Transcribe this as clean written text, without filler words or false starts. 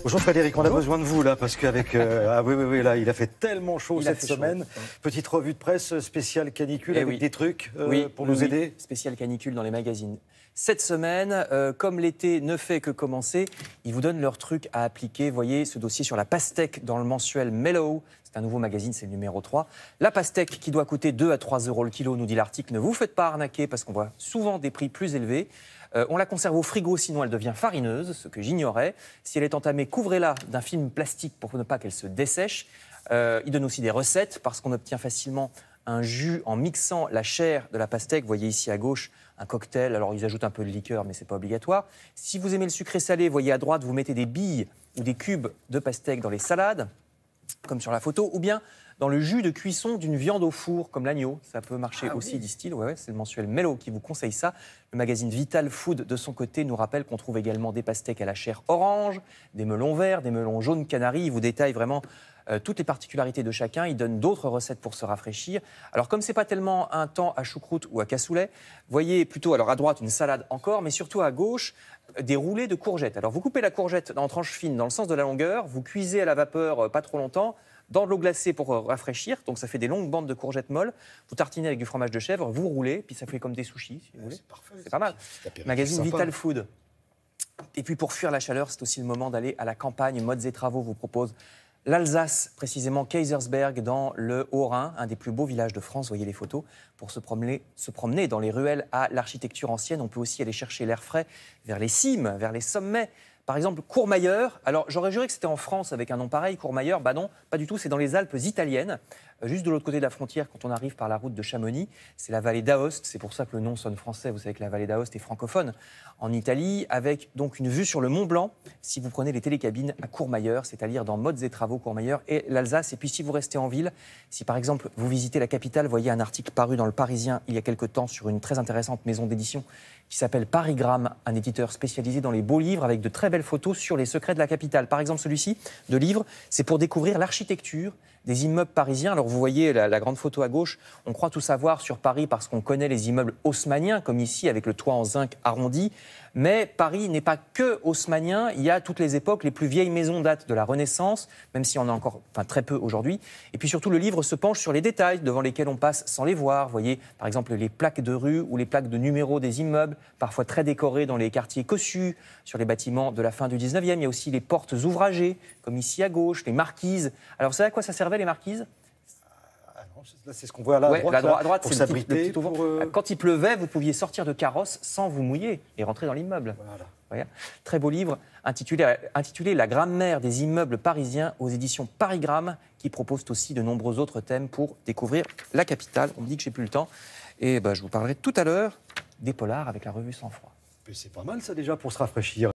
Bonjour Frédéric, on a besoin de vous là, parce qu'avec... ah oui, là, il a fait tellement chaud cette semaine. Petite revue de presse spéciale canicule avec des trucs pour nous aider. Spéciale canicule dans les magazines. Cette semaine, comme l'été ne fait que commencer, ils vous donnent leurs trucs à appliquer. Voyez ce dossier sur la pastèque dans le mensuel Mellow. C'est un nouveau magazine, c'est le numéro 3. La pastèque qui doit coûter 2 à 3 euros le kilo, nous dit l'article. Ne vous faites pas arnaquer parce qu'on voit souvent des prix plus élevés. On la conserve au frigo, sinon elle devient farineuse, ce que j'ignorais. Si elle est entamée, couvrez-la d'un film plastique pour ne pas qu'elle se dessèche. Il donne aussi des recettes parce qu'on obtient facilement un jus en mixant la chair de la pastèque. Vous voyez ici à gauche un cocktail. Alors ils ajoutent un peu de liqueur, mais ce n'est pas obligatoire. Si vous aimez le sucré salé, voyez à droite, vous mettez des billes ou des cubes de pastèque dans les salades, comme sur la photo, ou bien dans le jus de cuisson d'une viande au four, comme l'agneau. Ça peut marcher aussi, disent-ils. Ouais, c'est le mensuel Mellow qui vous conseille ça. Le magazine Vital Food, de son côté, nous rappelle qu'on trouve également des pastèques à la chair orange, des melons verts, des melons jaunes canari. Il vous détaille vraiment toutes les particularités de chacun. Il donne d'autres recettes pour se rafraîchir. Alors, comme ce n'est pas tellement un temps à choucroute ou à cassoulet, voyez plutôt, alors à droite, une salade encore, mais surtout à gauche, des roulés de courgettes. Alors, vous coupez la courgette en tranches fines dans le sens de la longueur, vous cuisez à la vapeur pas trop longtemps, dans de l'eau glacée pour rafraîchir, donc ça fait des longues bandes de courgettes molles. Vous tartinez avec du fromage de chèvre, vous roulez, puis ça fait comme des sushis, si vous voulez. C'est parfait. C'est pas mal. Magazine Vital Food. Et puis pour fuir la chaleur, c'est aussi le moment d'aller à la campagne. Modes et Travaux vous propose l'Alsace, précisément Kaysersberg, dans le Haut-Rhin, un des plus beaux villages de France. Voyez les photos. Pour se promener dans les ruelles à l'architecture ancienne, on peut aussi aller chercher l'air frais vers les cimes, vers les sommets. Par exemple, Courmayeur. Alors, j'aurais juré que c'était en France avec un nom pareil, Courmayeur. Bah non, pas du tout. C'est dans les Alpes italiennes, juste de l'autre côté de la frontière, quand on arrive par la route de Chamonix. C'est la vallée d'Aoste. C'est pour ça que le nom sonne français. Vous savez que la vallée d'Aoste est francophone en Italie, avec donc une vue sur le Mont Blanc. Si vous prenez les télécabines à Courmayeur, c'est à lire dans Modes et Travaux Courmayeur et l'Alsace. Et puis, si vous restez en ville, si par exemple vous visitez la capitale, voyez un article paru dans Le Parisien il y a quelque temps sur une très intéressante maison d'édition qui s'appelle Parigramme, un éditeur spécialisé dans les beaux livres avec de très belles photos sur les secrets de la capitale. Par exemple, celui-ci de livre, c'est pour découvrir l'architecture des immeubles parisiens. Alors vous voyez la grande photo à gauche, on croit tout savoir sur Paris parce qu'on connaît les immeubles haussmanniens, comme ici avec le toit en zinc arrondi. Mais Paris n'est pas que haussmannien, il y a toutes les époques, les plus vieilles maisons datent de la Renaissance, même si on en a encore très peu aujourd'hui. Et puis surtout, le livre se penche sur les détails devant lesquels on passe sans les voir. Vous voyez, par exemple, les plaques de rue ou les plaques de numéros des immeubles, parfois très décorées dans les quartiers cossus, sur les bâtiments de la fin du 19e. Il y a aussi les portes ouvragées, comme ici à gauche, les marquises. Alors, vous savez à quoi ça servait, les marquises ? C'est ce qu'on voit là, à droite, pour s'abriter. Quand il pleuvait, vous pouviez sortir de carrosse sans vous mouiller et rentrer dans l'immeuble. Voilà. Très beau livre intitulé La grammaire des immeubles parisiens aux éditions Parigramme, qui propose aussi de nombreux autres thèmes pour découvrir la capitale. On me dit que j'ai plus le temps. Et je vous parlerai tout à l'heure des polars avec la revue Sang Froid. C'est pas mal ça déjà pour se rafraîchir.